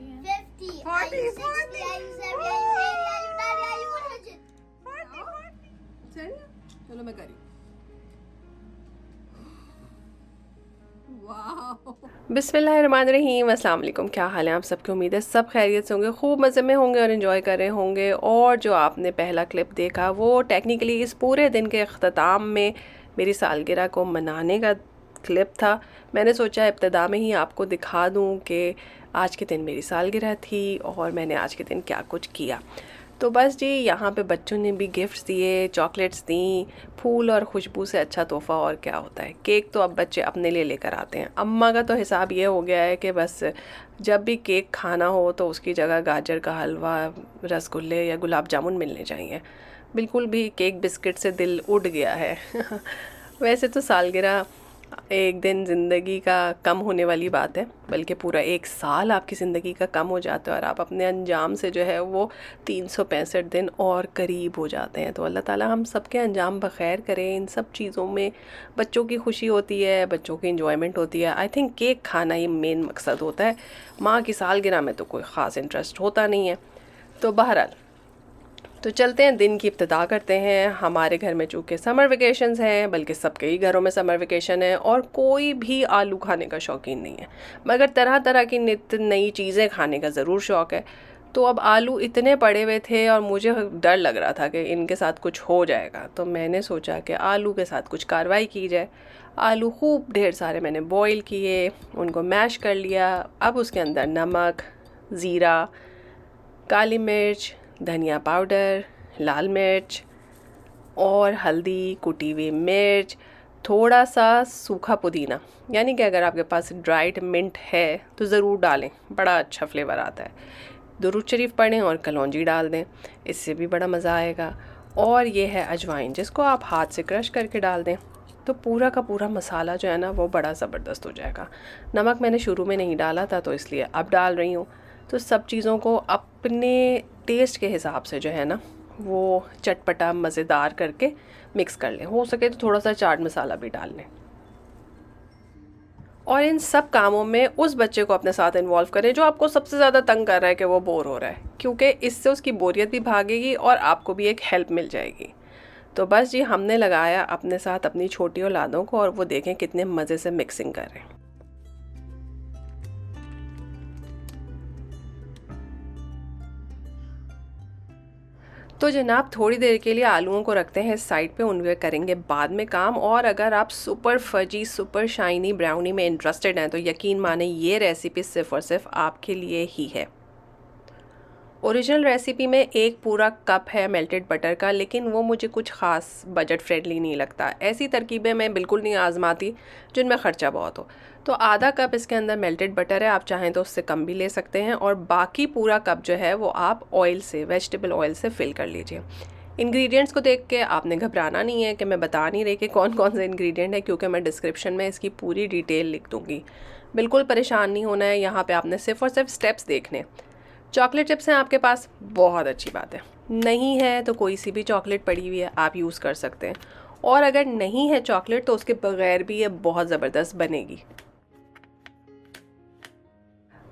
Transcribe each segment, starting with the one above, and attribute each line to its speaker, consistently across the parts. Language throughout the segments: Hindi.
Speaker 1: 50.
Speaker 2: 40,
Speaker 1: Are you 60?
Speaker 2: 40.
Speaker 1: Are you 70? Are you 80? Are you 90? Are you 100?
Speaker 2: 40. चलो मैं करी। बिस्मिल्लाहिर्रहमानिर्रहीम, अस्सलाम वालेकुम। क्या हाल है आप सबकी? उम्मीद है सब खैरियत से होंगे, खूब मज़े में होंगे और इन्जॉय कर रहे होंगे। और जो आपने पहला क्लिप देखा वो टेक्निकली इस पूरे दिन के अख्ताम में मेरी सालगिरह को मनाने का क्लिप था। मैंने सोचा इब्तिदा में ही आपको दिखा दूं कि आज के दिन मेरी सालगिरह थी और मैंने आज के दिन क्या कुछ किया। तो बस जी, यहाँ पे बच्चों ने भी गिफ्ट्स दिए, चॉकलेट्स दी। फूल और खुशबू से अच्छा तोहफ़ा और क्या होता है। केक तो अब बच्चे अपने लिए लेकर आते हैं। अम्मा का तो हिसाब ये हो गया है कि बस जब भी केक खाना हो तो उसकी जगह गाजर का हलवा, रसगुल्ले या गुलाब जामुन मिलने चाहिए। बिल्कुल भी केक बिस्किट से दिल उड़ गया है। वैसे तो सालगिरह एक दिन ज़िंदगी का कम होने वाली बात है, बल्कि पूरा एक साल आपकी ज़िंदगी का कम हो जाता है और आप अपने अंजाम से जो है वो 365 दिन और करीब हो जाते हैं। तो अल्लाह ताला हम सबके अंजाम बखैर करें। इन सब चीज़ों में बच्चों की खुशी होती है, बच्चों की इंजॉयमेंट होती है। आई थिंक केक खाना ही मेन मकसद होता है। माँ की सालगिरह में तो कोई ख़ास इंटरेस्ट होता नहीं है। तो बहरहाल, तो चलते हैं, दिन की इब्तिदा करते हैं। हमारे घर में चूँकि समर वेकेशंस हैं, बल्कि सबके ही घरों में समर वेकेशन है और कोई भी आलू खाने का शौकीन नहीं है, मगर तरह तरह की नित नई चीज़ें खाने का ज़रूर शौक़ है। तो अब आलू इतने पड़े हुए थे और मुझे डर लग रहा था कि इनके साथ कुछ हो जाएगा, तो मैंने सोचा कि आलू के साथ कुछ कार्रवाई की जाए। आलू खूब ढेर सारे मैंने बॉईल किए, उनको मैश कर लिया। अब उसके अंदर नमक, ज़ीरा, काली मिर्च, धनिया पाउडर, लाल मिर्च और हल्दी, कुटी हुई मिर्च, थोड़ा सा सूखा पुदीना, यानी कि अगर आपके पास ड्राइड मिंट है तो ज़रूर डालें, बड़ा अच्छा फ्लेवर आता है। दुरूद शरीफ पढ़ें और कलौंजी डाल दें, इससे भी बड़ा मज़ा आएगा। और ये है अजवाइन, जिसको आप हाथ से क्रश करके डाल दें, तो पूरा का पूरा मसाला जो है ना वो बड़ा ज़बरदस्त हो जाएगा। नमक मैंने शुरू में नहीं डाला था तो इसलिए अब डाल रही हूँ। तो सब चीज़ों को अपने टेस्ट के हिसाब से जो है ना वो चटपटा मज़ेदार करके मिक्स कर लें। हो सके तो थोड़ा सा चाट मसाला भी डाल लें। और इन सब कामों में उस बच्चे को अपने साथ इन्वॉल्व करें जो आपको सबसे ज़्यादा तंग कर रहा है कि वो बोर हो रहा है, क्योंकि इससे उसकी बोरियत भी भागेगी और आपको भी एक हेल्प मिल जाएगी। तो बस जी, हमने लगाया अपने साथ अपनी छोटी औलादों को और वो देखें कितने मज़े से मिक्सिंग कर रहे हैं। तो जनाब, थोड़ी देर के लिए आलूओं को रखते हैं साइड पे, उनके करेंगे बाद में काम। और अगर आप super fuzzy, super shiny brownie में इंटरेस्टेड हैं तो यकीन माने ये रेसिपी सिर्फ़ और सिर्फ आपके लिए ही है। ओरिजिनल रेसिपी में एक पूरा कप है मेल्टेड बटर का, लेकिन वो मुझे कुछ ख़ास बजट फ्रेंडली नहीं लगता। ऐसी तरकीबें मैं बिल्कुल नहीं आज़माती जिनमें ख़र्चा बहुत हो। तो आधा कप इसके अंदर मेल्टेड बटर है, आप चाहें तो उससे कम भी ले सकते हैं। और बाकी पूरा कप जो है वो आप ऑयल से, वेजिटेबल ऑयल से फिल कर लीजिए। इंग्रेडिएंट्स को देख के आपने घबराना नहीं है कि मैं बता नहीं रही कि कौन कौन से इंग्रेडिएंट है, क्योंकि मैं डिस्क्रिप्शन में इसकी पूरी डिटेल लिख दूँगी। बिल्कुल परेशान नहीं होना है, यहाँ पर आपने सिर्फ़ और सिर्फ स्टेप्स देखने। चॉकलेट चिप्स हैं आपके पास, बहुत अच्छी बात है। नहीं है तो कोई सी भी चॉकलेट पड़ी हुई है आप यूज़ कर सकते हैं। और अगर नहीं है चॉकलेट तो उसके बगैर भी ये बहुत ज़बरदस्त बनेगी।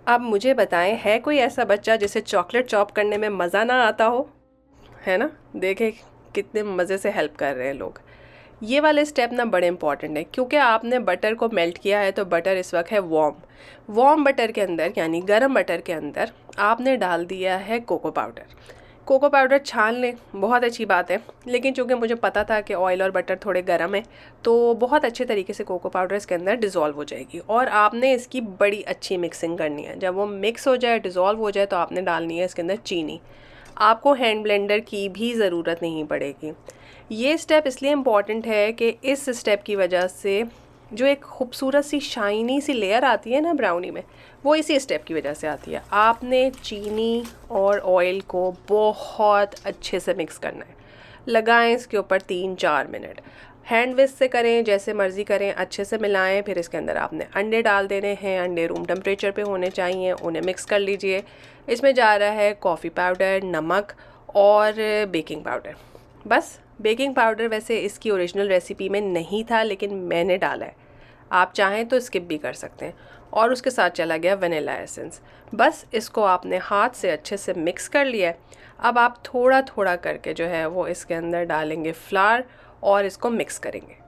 Speaker 2: अब मुझे बताएं, है कोई ऐसा बच्चा जिसे चॉकलेट चॉप करने में मज़ा ना आता हो? है ना? देखें कितने मज़े से हेल्प कर रहे हैं लोग। ये वाले स्टेप ना बड़े इंपॉर्टेंट है, क्योंकि आपने बटर को मेल्ट किया है तो बटर इस वक्त है वार्म बटर के अंदर, यानी गर्म बटर के अंदर आपने डाल दिया है कोको पाउडर। कोको पाउडर छान लें, बहुत अच्छी बात है, लेकिन चूँकि मुझे पता था कि ऑयल और बटर थोड़े गर्म है तो बहुत अच्छे तरीके से कोको पाउडर इसके अंदर डिज़ोल्व हो जाएगी। और आपने इसकी बड़ी अच्छी मिक्सिंग करनी है। जब वो मिक्स हो जाए, डिज़ोल्व हो जाए, तो आपने डालनी है इसके अंदर चीनी। आपको हैंड ब्लेंडर की भी ज़रूरत नहीं पड़ेगी। ये स्टेप इसलिए इम्पॉर्टेंट है कि इस स्टेप की वजह से जो एक खूबसूरत सी शाइनी सी लेयर आती है ना ब्राउनी में, वो इसी स्टेप की वजह से आती है। आपने चीनी और ऑयल को बहुत अच्छे से मिक्स करना है। लगाएं इसके ऊपर 3-4 मिनट, हैंड विस्क से करें, जैसे मर्ज़ी करें, अच्छे से मिलाएं। फिर इसके अंदर आपने अंडे डाल देने हैं। अंडे रूम टेम्परेचर पे होने चाहिए, उन्हें मिक्स कर लीजिए। इसमें जा रहा है कॉफ़ी पाउडर, नमक और बेकिंग पाउडर। बस बेकिंग पाउडर वैसे इसकी ओरिजिनल रेसिपी में नहीं था, लेकिन मैंने डाला है, आप चाहें तो स्किप भी कर सकते हैं। और उसके साथ चला गया वनीला एसेंस। बस इसको आपने हाथ से अच्छे से मिक्स कर लिया है। अब आप थोड़ा थोड़ा करके जो है वो इसके अंदर डालेंगे फ्लावर और इसको मिक्स करेंगे।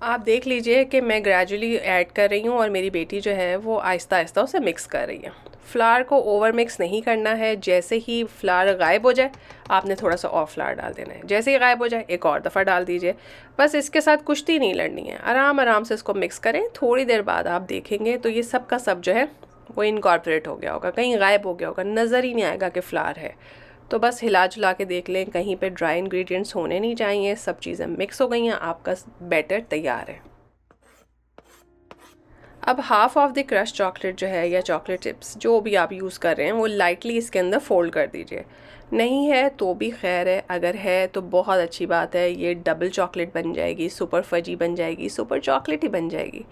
Speaker 2: आप देख लीजिए कि मैं ग्रेजुअली ऐड कर रही हूँ और मेरी बेटी जो है वो आहिस्ता आहिस्ता उसे मिक्स कर रही है। फ्लावर को ओवर मिक्स नहीं करना है। जैसे ही फ्लावर गायब हो जाए आपने थोड़ा सा और फ्लावर डाल देना है। जैसे ही गायब हो जाए एक और दफ़ा डाल दीजिए। बस इसके साथ कुश्ती नहीं लड़नी है, आराम आराम से इसको मिक्स करें। थोड़ी देर बाद आप देखेंगे तो ये सब का सब जो है वो इनकॉर्पोरेट हो गया होगा, कहीं गायब हो गया होगा, नज़र ही नहीं आएगा कि फ्लावर है। तो बस हिला जुला के देख लें, कहीं पे ड्राई इंग्रेडिएंट्स होने नहीं चाहिए। सब चीज़ें मिक्स हो गई हैं, आपका बैटर तैयार है। अब half of the crush chocolate जो है या चॉकलेट चिप्स जो भी आप यूज़ कर रहे हैं वो लाइटली इसके अंदर फोल्ड कर दीजिए। नहीं है तो भी खैर है, अगर है तो बहुत अच्छी बात है। ये डबल चॉकलेट बन जाएगी, सुपर फजी बन जाएगी, सुपर चॉकलेट ही बन जाएगी।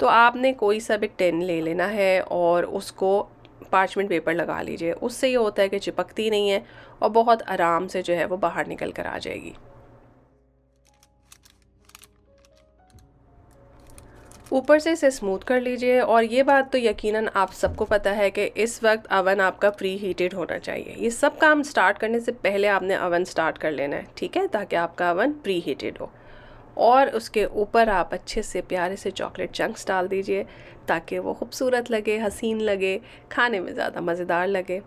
Speaker 2: तो आपने कोई सा भी टिन ले लेना है और उसको पार्चमेंट पेपर लगा लीजिए। उससे ये होता है कि चिपकती नहीं है और बहुत आराम से जो है वो बाहर निकल कर आ जाएगी। ऊपर से इसे स्मूथ कर लीजिए। और ये बात तो यकीनन आप सबको पता है कि इस वक्त अवन आपका प्री हीटेड होना चाहिए। ये सब काम स्टार्ट करने से पहले आपने अवन स्टार्ट कर लेना है, ठीक है, ताकि आपका अवन प्री हीटेड हो। और उसके ऊपर आप अच्छे से प्यारे से चॉकलेट चंक्स डाल दीजिए ताकि वो खूबसूरत लगे, हसीन लगे, खाने में ज़्यादा मज़ेदार लगे।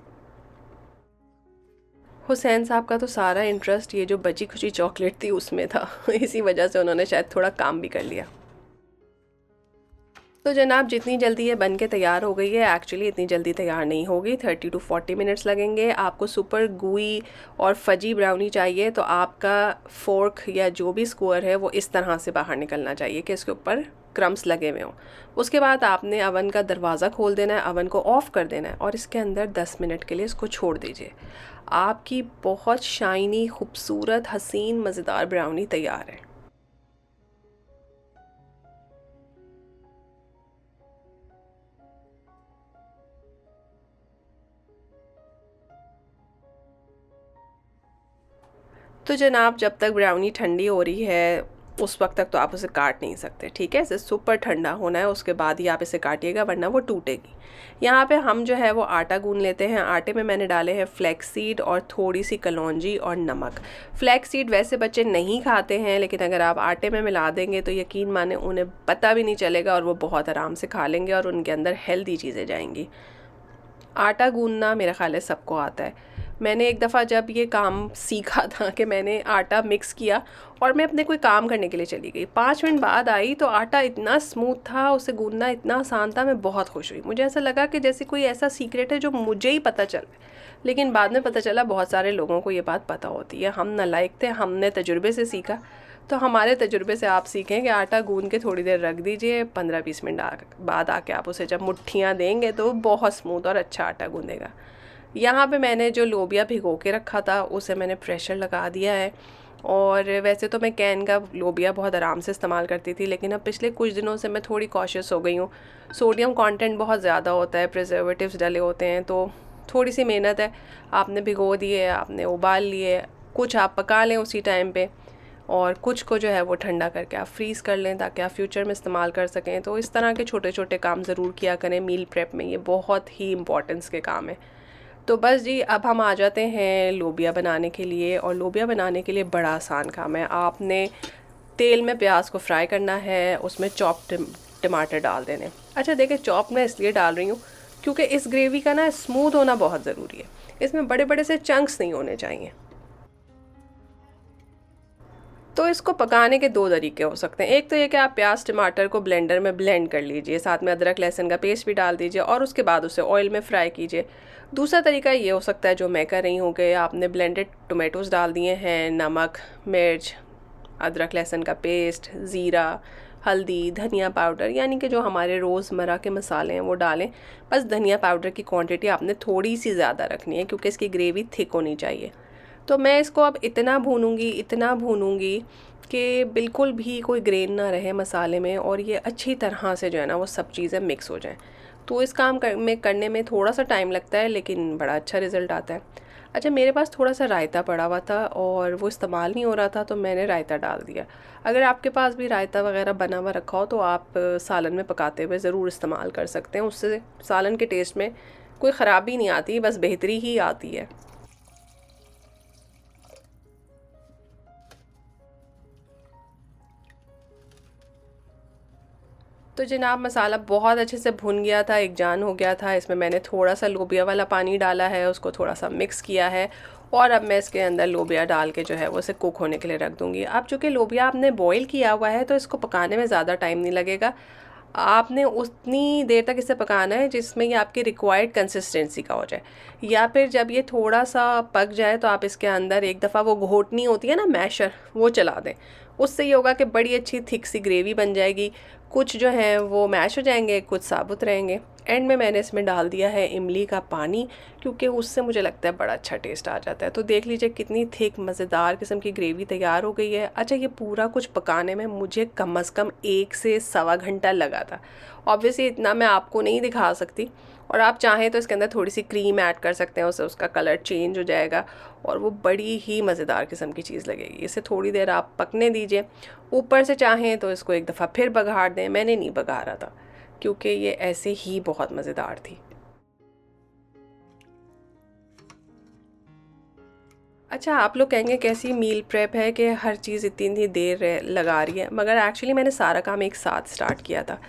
Speaker 2: हुसैन साहब का तो सारा इंटरेस्ट ये जो बची खुची चॉकलेट थी उसमें था इसी वजह से उन्होंने शायद थोड़ा काम भी कर लिया। तो जनाब जितनी जल्दी ये बन के तैयार हो गई है, एक्चुअली इतनी जल्दी तैयार नहीं होगी, 30 to 40 मिनट्स लगेंगे। आपको सुपर गुई और फजी ब्राउनी चाहिए तो आपका फोर्क या जो भी स्क्वायर है वो इस तरह से बाहर निकलना चाहिए कि इसके ऊपर क्रम्स लगे हुए हों। उसके बाद आपने अवन का दरवाज़ा खोल देना है, अवन को ऑफ़ कर देना है और इसके अंदर 10 मिनट के लिए इसको छोड़ दीजिए। आपकी बहुत शाइनी, खूबसूरत, हसीन, मज़ेदार ब्राउनी तैयार है। तो जनाब जब तक ब्राउनी ठंडी हो रही है उस वक्त तक तो आप उसे काट नहीं सकते, ठीक है। इसे सुपर ठंडा होना है, उसके बाद ही आप इसे काटिएगा वरना वो टूटेगी। यहाँ पे हम जो है वो आटा गूंद लेते हैं। आटे में मैंने डाले हैं फ्लैक्स सीड और थोड़ी सी कलौंजी और नमक। फ्लैक्स सीड वैसे बच्चे नहीं खाते हैं, लेकिन अगर आप आटे में मिला देंगे तो यकीन माने उन्हें पता भी नहीं चलेगा और वो बहुत आराम से खा लेंगे और उनके अंदर हेल्दी चीज़ें जाएंगी। आटा गूंदना मेरा ख़्याल है सबको आता है। मैंने एक दफ़ा जब ये काम सीखा था कि मैंने आटा मिक्स किया और मैं अपने कोई काम करने के लिए चली गई, 5 मिनट बाद आई तो आटा इतना स्मूथ था, उसे गूंदना इतना आसान था, मैं बहुत खुश हुई। मुझे ऐसा लगा कि जैसे कोई ऐसा सीक्रेट है जो मुझे ही पता चल, लेकिन बाद में पता चला बहुत सारे लोगों को ये बात पता होती है। हम नालायक थे, हमने तजुर्बे से सीखा। तो हमारे तजुर्बे से आप सीखें कि आटा गूंद के थोड़ी देर रख दीजिए, 15-20 मिनट बाद आके आप उसे जब मुट्ठियाँ देंगे तो बहुत स्मूथ और अच्छा आटा गूंदेगा। यहाँ पे मैंने जो लोबिया भिगो के रखा था उसे मैंने प्रेशर लगा दिया है। और वैसे तो मैं कैन का लोबिया बहुत आराम से इस्तेमाल करती थी, लेकिन अब पिछले कुछ दिनों से मैं थोड़ी कॉशियस हो गई हूँ। सोडियम कंटेंट बहुत ज़्यादा होता है, प्रिजर्वेटिव्स डले होते हैं, तो थोड़ी सी मेहनत है। आपने भिगो दिए, आपने उबाल लिए, कुछ आप पका लें उसी टाइम पे और कुछ को जो है वो ठंडा करके आप फ्रीज़ कर लें ताकि आप फ्यूचर में इस्तेमाल कर सकें। तो इस तरह के छोटे छोटे काम ज़रूर किया करें मील प्रेप में, ये बहुत ही इम्पोर्टेंस के काम है। तो बस जी अब हम आ जाते हैं लोबिया बनाने के लिए। और लोबिया बनाने के लिए बड़ा आसान काम है। आपने तेल में प्याज को फ्राई करना है, उसमें चॉप टमाटर डाल देने। अच्छा देखिए, चॉप मैं इसलिए डाल रही हूँ क्योंकि इस ग्रेवी का ना स्मूथ होना बहुत ज़रूरी है। इसमें बड़े बड़े से चंक्स नहीं होने चाहिए। तो इसको पकाने के 2 तरीके हो सकते हैं। एक तो ये कि आप प्याज टमाटर को ब्लेंडर में ब्लेंड कर लीजिए, साथ में अदरक लहसुन का पेस्ट भी डाल दीजिए और उसके बाद उसे ऑयल में फ्राई कीजिए। दूसरा तरीका ये हो सकता है जो मैं कर रही हूँ कि आपने ब्लेंडेड टोमेटोज़ डाल दिए हैं, नमक, मिर्च, अदरक लहसुन का पेस्ट, ज़ीरा, हल्दी, धनिया पाउडर, यानी कि जो हमारे रोज़मर्रा के मसाले हैं वो डालें। बस धनिया पाउडर की क्वांटिटी आपने थोड़ी सी ज़्यादा रखनी है क्योंकि इसकी ग्रेवी थिक होनी चाहिए। तो मैं इसको अब इतना भूनूंगी कि बिल्कुल भी कोई ग्रेन ना रहे मसाले में और ये अच्छी तरह से जो है ना वो सब चीज़ें मिक्स हो जाएं। तो इस काम में करने में थोड़ा सा टाइम लगता है लेकिन बड़ा अच्छा रिज़ल्ट आता है। अच्छा, मेरे पास थोड़ा सा रायता पड़ा हुआ था और वो इस्तेमाल नहीं हो रहा था, तो मैंने रायता डाल दिया। अगर आपके पास भी रायता वगैरह बना हुआ रखा हो तो आप सालन में पकाते हुए ज़रूर इस्तेमाल कर सकते हैं। उससे सालन के टेस्ट में कोई ख़राबी नहीं आती, बस बेहतरी ही आती है। तो जनाब, मसाला बहुत अच्छे से भुन गया था, एक जान हो गया था। इसमें मैंने थोड़ा सा लोबिया वाला पानी डाला है, उसको थोड़ा सा मिक्स किया है और अब मैं इसके अंदर लोबिया डाल के जो है वो इसे कुक होने के लिए रख दूँगी। अब चूँकि लोबिया आपने बॉईल किया हुआ है तो इसको पकाने में ज़्यादा टाइम नहीं लगेगा। आपने उतनी देर तक इसे पकाना है जिसमें ये आपकी रिक्वायर्ड कंसिस्टेंसी का हो जाए, या फिर जब ये थोड़ा सा पक जाए तो आप इसके अंदर एक दफ़ा वो घोटनी होती है ना, मैशर, वो चला दें। उससे ये होगा कि बड़ी अच्छी थिक सी ग्रेवी बन जाएगी। कुछ जो हैं वो मैश हो जाएंगे, कुछ साबुत रहेंगे। एंड में मैंने इसमें डाल दिया है इमली का पानी, क्योंकि उससे मुझे लगता है बड़ा अच्छा टेस्ट आ जाता है। तो देख लीजिए कितनी थिक मज़ेदार किस्म की ग्रेवी तैयार हो गई है। अच्छा, ये पूरा कुछ पकाने में मुझे कम से कम 1 से सवा घंटा लगा था। ऑब्वियसली इतना मैं आपको नहीं दिखा सकती, और आप चाहें तो इसके अंदर थोड़ी सी क्रीम ऐड कर सकते हैं, उससे उसका कलर चेंज हो जाएगा और वो बड़ी ही मज़ेदार किस्म की चीज़ लगेगी। इसे थोड़ी देर आप पकने दीजिए। ऊपर से चाहें तो इसको एक दफ़ा फिर बघार दें। मैंने नहीं बघारा था क्योंकि ये ऐसे ही बहुत मज़ेदार थी। अच्छा, आप लोग कहेंगे कैसी मील प्रेप है कि हर चीज़ इतनी देर लगा रही है, मगर एक्चुअली मैंने सारा काम एक साथ स्टार्ट किया था।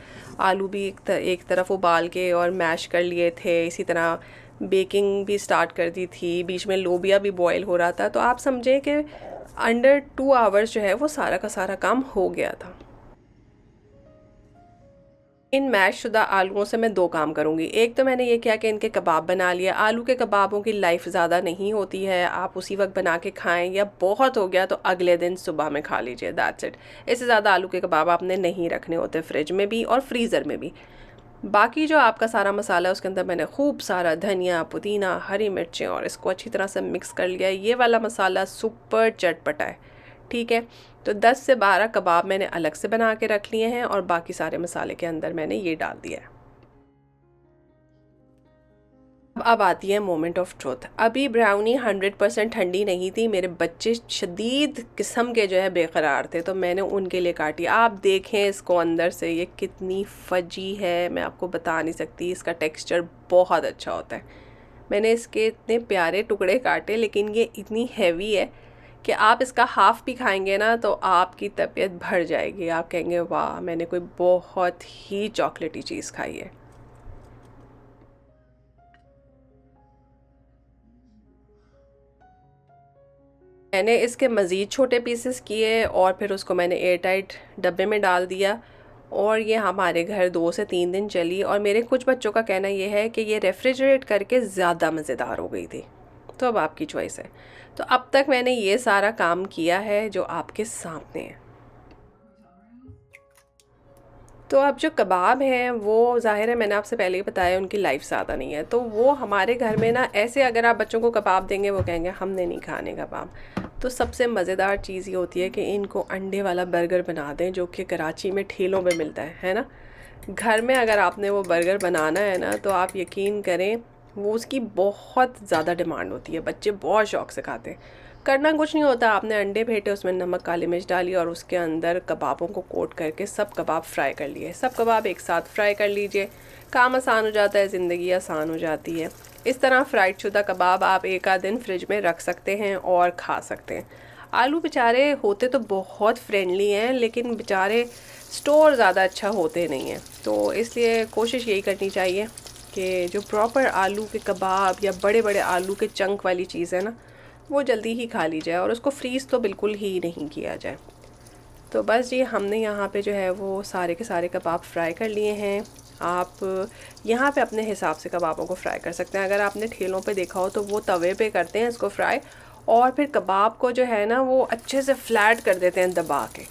Speaker 2: आलू भी एक तरफ उबाल के और मैश कर लिए थे, इसी तरह बेकिंग भी स्टार्ट कर दी थी, बीच में लोबिया भी बॉयल हो रहा था। तो आप समझें कि अंडर 2 आवर्स जो है वो सारा का सारा काम हो गया था। इन मैश शुदा आलूओं से मैं 2 काम करूँगी। एक तो मैंने ये किया कि इनके कबाब बना लिए। आलू के कबाबों की लाइफ ज़्यादा नहीं होती है, आप उसी वक्त बना के खाएं, या बहुत हो गया तो अगले दिन सुबह में खा लीजिए, दैट्स इट। इससे ज़्यादा आलू के कबाब आपने नहीं रखने होते फ्रिज में भी और फ्रीज़र में भी। बाकी जो आपका सारा मसाला है उसके अंदर मैंने खूब सारा धनिया, पुदीना, हरी मिर्चें और इसको अच्छी तरह से मिक्स कर लिया है। ये वाला मसाला सुपर चटपटा है, ठीक है। तो 10 से 12 कबाब मैंने अलग से बना के रख लिए हैं और बाकी सारे मसाले के अंदर मैंने ये डाल दिया है। अब आती है मोमेंट ऑफ ट्रुथ। अभी ब्राउनी 100% ठंडी नहीं थी, मेरे बच्चे शदीद किस्म के जो है बेकरार थे, तो मैंने उनके लिए काटी। आप देखें इसको अंदर से, ये कितनी फजी है, मैं आपको बता नहीं सकती। इसका टेक्सचर बहुत अच्छा होता है। मैंने इसके इतने प्यारे टुकड़े काटे, लेकिन ये इतनी हैवी है कि आप इसका हाफ़ भी खाएंगे ना तो आपकी तबीयत भर जाएगी। आप कहेंगे वाह, मैंने कोई बहुत ही चॉकलेटी चीज़ खाई है। मैंने इसके मज़ीद छोटे पीसेस किए और फिर उसको मैंने एयर टाइट डब्बे में डाल दिया, और ये हमारे घर 2 से 3 दिन चली। और मेरे कुछ बच्चों का कहना ये है कि ये रेफ्रिजरेट करके ज़्यादा मज़ेदार हो गई थी। तो अब आपकी चॉइस है। तो अब तक मैंने ये सारा काम किया है जो आपके सामने है। तो अब जो कबाब हैं वो ज़ाहिर है मैंने आपसे पहले ही बताया, उनकी लाइफ ज़्यादा नहीं है। तो वो हमारे घर में ना, ऐसे अगर आप बच्चों को कबाब देंगे वो कहेंगे हमने नहीं खाने कबाब। तो सबसे मज़ेदार चीज़ ये होती है कि इनको अंडे वाला बर्गर बना दें, जो कि कराची में ठेलों पे मिलता है ना। घर में अगर आपने वो बर्गर बनाना है ना, तो आप यकीन करें वो उसकी बहुत ज़्यादा डिमांड होती है, बच्चे बहुत शौक़ से खाते हैं। करना कुछ नहीं होता, आपने अंडे फेंटे, उसमें नमक काली मिर्च डाली और उसके अंदर कबाबों को कोट करके सब कबाब फ्राई कर लिए। सब कबाब एक साथ फ्राई कर लीजिए, काम आसान हो जाता है, ज़िंदगी आसान हो जाती है। इस तरह फ्राइड शुदा कबाब आप एक आध दिन फ्रिज में रख सकते हैं और खा सकते हैं। आलू बेचारे होते तो बहुत फ्रेंडली हैं, लेकिन बेचारे स्टोर ज़्यादा अच्छा होते नहीं हैं। तो इसलिए कोशिश यही करनी चाहिए कि जो प्रॉपर आलू के कबाब या बड़े बड़े आलू के चंक वाली चीज़ है ना, वो जल्दी ही खा ली जाए और उसको फ्रीज़ तो बिल्कुल ही नहीं किया जाए। तो बस जी, हमने यहाँ पे जो है वो सारे के सारे कबाब फ्राई कर लिए हैं। आप यहाँ पे अपने हिसाब से कबाबों को फ्राई कर सकते हैं। अगर आपने ठेलों पे देखा हो तो वो तवे पे करते हैं इसको फ्राई, और फिर कबाब को जो है ना वो अच्छे से फ्लैट कर देते हैं दबा के।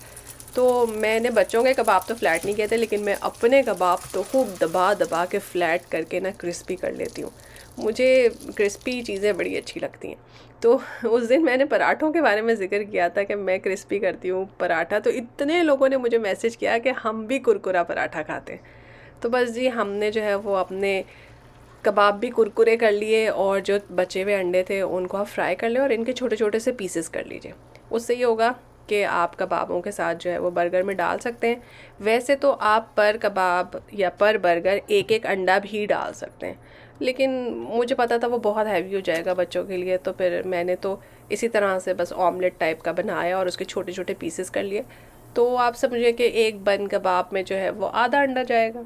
Speaker 2: तो मैंने बच्चों के कबाब तो फ्लैट नहीं किए थे, लेकिन मैं अपने कबाब तो खूब दबा दबा के फ्लैट करके ना क्रिस्पी कर लेती हूँ। मुझे क्रिस्पी चीज़ें बड़ी अच्छी लगती हैं। तो उस दिन मैंने पराठों के बारे में ज़िक्र किया था कि मैं क्रिस्पी करती हूँ पराठा, तो इतने लोगों ने मुझे मैसेज किया कि हम भी कुरकुरा पराठा खाते हैं। तो बस जी, हमने जो है वो अपने कबाब भी कुरकुरे कर लिए और जो बचे हुए अंडे थे उनको आप फ्राई कर लें और इनके छोटे छोटे से पीसेस कर लीजिए। उससे ये होगा कि आप कबाबों के साथ जो है वो बर्गर में डाल सकते हैं। वैसे तो आप पर कबाब या पर बर्गर एक एक अंडा भी डाल सकते हैं, लेकिन मुझे पता था वो बहुत हैवी हो जाएगा बच्चों के लिए, तो फिर मैंने तो इसी तरह से बस ऑमलेट टाइप का बनाया और उसके छोटे छोटे पीसेस कर लिए। तो आप समझिए कि एक बन कबाब में जो है वो आधा अंडा जाएगा।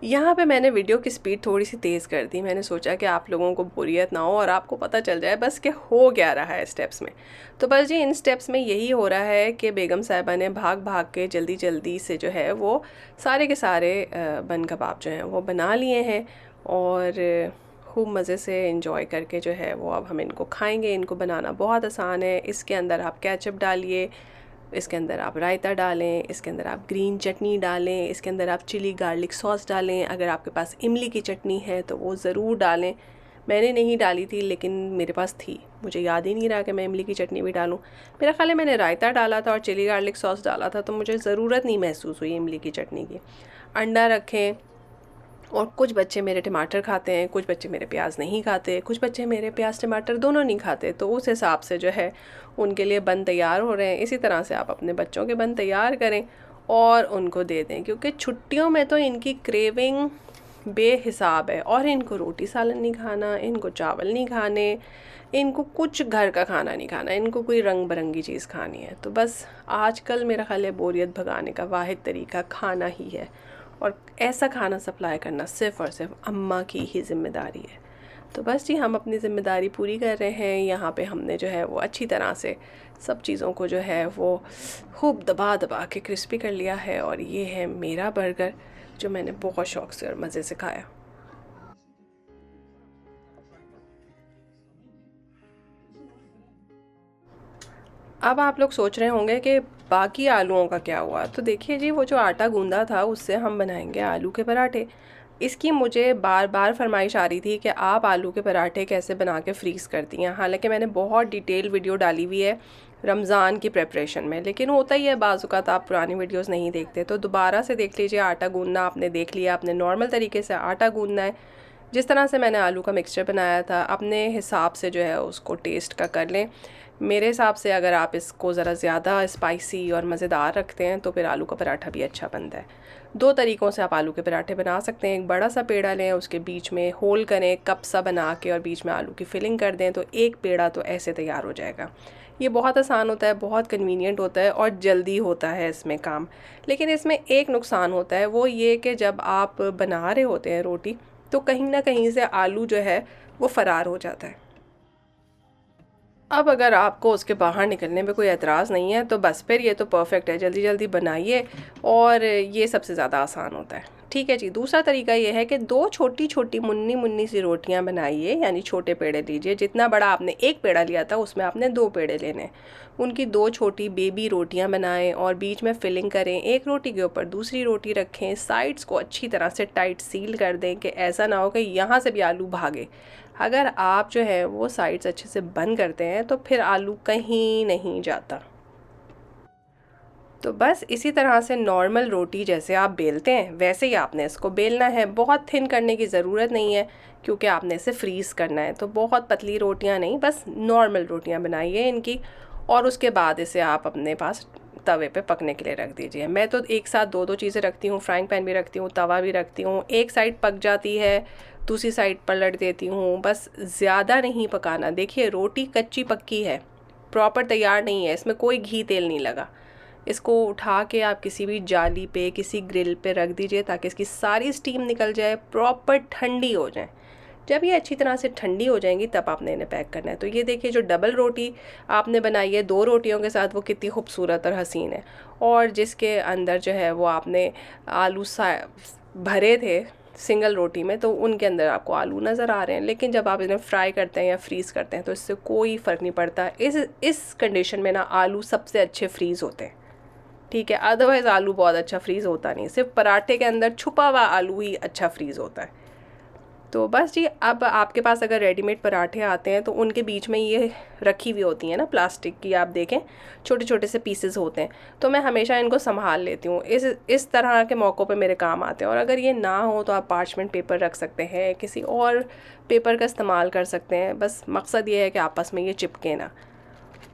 Speaker 2: यहाँ पे मैंने वीडियो की स्पीड थोड़ी सी तेज़ कर दी। मैंने सोचा कि आप लोगों को बोरियत ना हो और आपको पता चल जाए बस कि हो क्या रहा है स्टेप्स में। तो बस जी इन स्टेप्स में यही हो रहा है कि बेगम साहिबा ने भाग भाग के जल्दी जल्दी से जो है वो सारे के सारे बन कबाब जो हैं वो बना लिए हैं और खूब मज़े से इंजॉय करके जो है वो अब हम इनको खाएंगे। इनको बनाना बहुत आसान है। इसके अंदर आप केचप डालिए, इसके अंदर आप रायता डालें, इसके अंदर आप ग्रीन चटनी डालें, इसके अंदर आप चिली गार्लिक सॉस डालें। अगर आपके पास इमली की चटनी है तो वो ज़रूर डालें। मैंने नहीं डाली थी लेकिन मेरे पास थी, मुझे याद ही नहीं रहा कि मैं इमली की चटनी भी डालूं। मेरा ख्याल है मैंने रायता डाला था और चिली गार्लिक सॉस डाला था, तो मुझे ज़रूरत नहीं महसूस हुई इमली की चटनी की। अंडा रखें। और कुछ बच्चे मेरे टमाटर खाते हैं, कुछ बच्चे मेरे प्याज नहीं खाते, कुछ बच्चे मेरे प्याज टमाटर दोनों नहीं खाते, तो उस हिसाब से जो है उनके लिए बन तैयार हो रहे हैं। इसी तरह से आप अपने बच्चों के बन तैयार करें और उनको दे दें, क्योंकि छुट्टियों में तो इनकी क्रेविंग बेहिसाब है। और इनको रोटी सालन नहीं खाना, इनको चावल नहीं खाने, इनको कुछ घर का खाना नहीं खाना, इनको कोई रंग बिरंगी चीज़ खानी है। तो बस आजकल मेरा ख्याल है बोरियत भगाने का वाहिद तरीका खाना ही है, और ऐसा खाना सप्लाई करना सिर्फ़ और सिर्फ अम्मा की ही ज़िम्मेदारी है। तो बस जी हम अपनी ज़िम्मेदारी पूरी कर रहे हैं। यहाँ पे हमने जो है वो अच्छी तरह से सब चीज़ों को जो है वो खूब दबा दबा के क्रिस्पी कर लिया है। और ये है मेरा बर्गर जो मैंने बहुत शौक़ से और मज़े से खाया। अब आप लोग सोच रहे होंगे कि बाकी आलूओं का क्या हुआ। तो देखिए जी, वो जो आटा गूंदा था उससे हम बनाएंगे आलू के पराठे। इसकी मुझे बार बार फरमाइश आ रही थी कि आप आलू के पराठे कैसे बना के फ्रीज़ करती हैं। हालांकि मैंने बहुत डिटेल वीडियो डाली हुई है रमज़ान की प्रेपरेशन में, लेकिन होता ही है बाज़ औक़ात आप पुरानी वीडियोस नहीं देखते, तो दोबारा से देख लीजिए। आटा गूंदना आपने देख लिया, आपने नॉर्मल तरीके से आटा गूंदना है। जिस तरह से मैंने आलू का मिक्सचर बनाया था अपने हिसाब से जो है उसको टेस्ट का कर लें। मेरे हिसाब से अगर आप इसको ज़रा ज़्यादा स्पाइसी और मज़ेदार रखते हैं तो फिर आलू का पराठा भी अच्छा बनता है। दो तरीक़ों से आप आलू के पराठे बना सकते हैं। एक बड़ा सा पेड़ा लें, उसके बीच में होल करें कप सा बना के और बीच में आलू की फिलिंग कर दें, तो एक पेड़ा तो ऐसे तैयार हो जाएगा। ये बहुत आसान होता है, बहुत कन्वीनियंट होता है और जल्दी होता है इसमें काम। लेकिन इसमें एक नुकसान होता है, वो ये कि जब आप बना रहे होते हैं रोटी तो कहीं ना कहीं से आलू जो है वो फ़रार हो जाता है। अब अगर आपको उसके बाहर निकलने में कोई एतराज़ नहीं है तो बस फिर ये तो परफेक्ट है, जल्दी जल्दी बनाइए और ये सबसे ज़्यादा आसान होता है। ठीक है जी। दूसरा तरीका ये है कि दो छोटी छोटी मुन्नी मुन्नी सी रोटियां बनाइए, यानी छोटे पेड़े लीजिए। जितना बड़ा आपने एक पेड़ा लिया था उसमें आपने दो पेड़े लेने, उनकी दो छोटी बेबी रोटियां बनाएं और बीच में फिलिंग करें। एक रोटी के ऊपर दूसरी रोटी रखें, साइड्स को अच्छी तरह से टाइट सील कर दें कि ऐसा ना हो कि यहाँ से भी आलू भागे। अगर आप जो है वो साइड्स अच्छे से बंद करते हैं तो फिर आलू कहीं नहीं जाता। तो बस इसी तरह से नॉर्मल रोटी जैसे आप बेलते हैं वैसे ही आपने इसको बेलना है। बहुत थिन करने की ज़रूरत नहीं है क्योंकि आपने इसे फ्रीज़ करना है, तो बहुत पतली रोटियां नहीं, बस नॉर्मल रोटियां बनाइए इनकी। और उसके बाद इसे आप अपने पास तवे पे पकने के लिए रख दीजिए। मैं तो एक साथ दो दो चीज़ें रखती हूँ, फ्राइंग पैन भी रखती हूँ, तवा भी रखती हूँ। एक साइड पक जाती है, दूसरी साइड पलट देती हूँ। बस ज़्यादा नहीं पकाना। देखिए रोटी कच्ची पक्की है, प्रॉपर तैयार नहीं है, इसमें कोई घी तेल नहीं लगा। इसको उठा के आप किसी भी जाली पे, किसी ग्रिल पे रख दीजिए ताकि इसकी सारी स्टीम निकल जाए, प्रॉपर ठंडी हो जाए। जब ये अच्छी तरह से ठंडी हो जाएंगी तब आपने इन्हें पैक करना है। तो ये देखिए जो डबल रोटी आपने बनाई है दो रोटियों के साथ, वो कितनी खूबसूरत और हसीन है। और जिसके अंदर जो है वो आपने आलू भरे थे सिंगल रोटी में, तो उनके अंदर आपको आलू नज़र आ रहे हैं। लेकिन जब आप इन्हें फ्राई करते हैं या फ्रीज़ करते हैं तो इससे कोई फ़र्क नहीं पड़ता। इस कंडीशन में ना आलू सबसे अच्छे फ्रीज़ होते हैं। ठीक है, अदरवाइज़ आलू बहुत अच्छा फ्रीज़ होता नहीं, सिर्फ पराठे के अंदर छुपा हुआ आलू ही अच्छा फ्रीज़ होता है। तो बस जी, अब आपके पास अगर रेडीमेड पराठे आते हैं तो उनके बीच में ये रखी हुई होती हैं ना प्लास्टिक की, आप देखें छोटे छोटे से पीसेस होते हैं, तो मैं हमेशा इनको संभाल लेती हूँ। इस तरह के मौक़ों पे मेरे काम आते हैं। और अगर ये ना हो तो आप पार्चमेंट पेपर रख सकते हैं, किसी और पेपर का इस्तेमाल कर सकते हैं। बस मकसद ये है कि आपस में ये चिपके ना।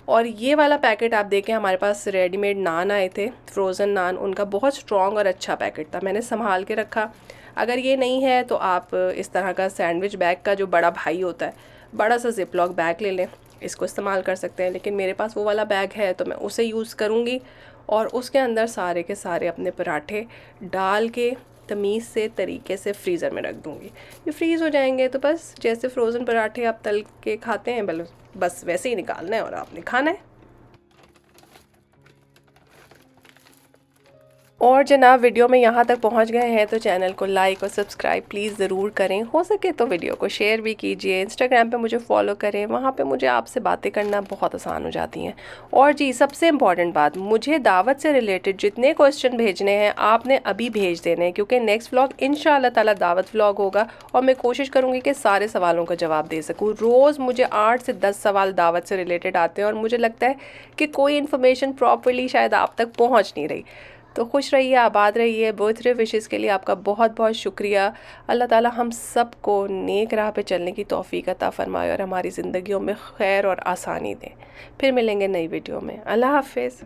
Speaker 2: और ये वाला पैकेट आप देखें, हमारे पास रेडीमेड नान आए थे, फ्रोज़न नान, उनका बहुत स्ट्रॉन्ग और अच्छा पैकेट था, मैंने संभाल के रखा। अगर ये नहीं है तो आप इस तरह का सैंडविच बैग का जो बड़ा भाई होता है, बड़ा सा ज़िप-लॉक बैग ले लें, इसको इस्तेमाल कर सकते हैं। लेकिन मेरे पास वो वाला बैग है तो मैं उसे यूज़ करूँगी और उसके अंदर सारे के सारे अपने पराठे डाल के तमीज़ से तरीके से फ्रीज़र में रख दूँगी। ये फ्रीज़ हो जाएंगे तो बस जैसे फ्रोज़न पराठे आप तल के खाते हैं बस वैसे ही निकालना है और आपने खाना है। और जनाब, वीडियो में यहाँ तक पहुँच गए हैं तो चैनल को लाइक और सब्सक्राइब प्लीज़ ज़रूर करें। हो सके तो वीडियो को शेयर भी कीजिए। इंस्टाग्राम पे मुझे फॉलो करें, वहाँ पे मुझे आपसे बातें करना बहुत आसान हो जाती हैं। और जी, सबसे इम्पॉर्टेंट बात, मुझे दावत से रिलेटेड जितने क्वेश्चन भेजने हैं आपने अभी भेज देने हैं, क्योंकि नेक्स्ट व्लॉग इंशाअल्लाह ताला दावत व्लॉग होगा और मैं कोशिश करूँगी कि सारे सवालों का जवाब दे सकूँ। रोज़ मुझे 8 से 10 सवाल दावत से रिलेटेड आते हैं और मुझे लगता है कि कोई इन्फॉर्मेशन प्रॉपरली शायद आप तक पहुँच नहीं रही। तो खुश रहिए, आबाद रहिए। बर्थडे विशेस के लिए आपका बहुत बहुत शुक्रिया। अल्लाह ताला हम सब को नेक राह पे चलने की तौफीक अता फरमाए और हमारी ज़िंदगियों में खैर और आसानी दें। फिर मिलेंगे नई वीडियो में। अल्लाह हाफ़िज़।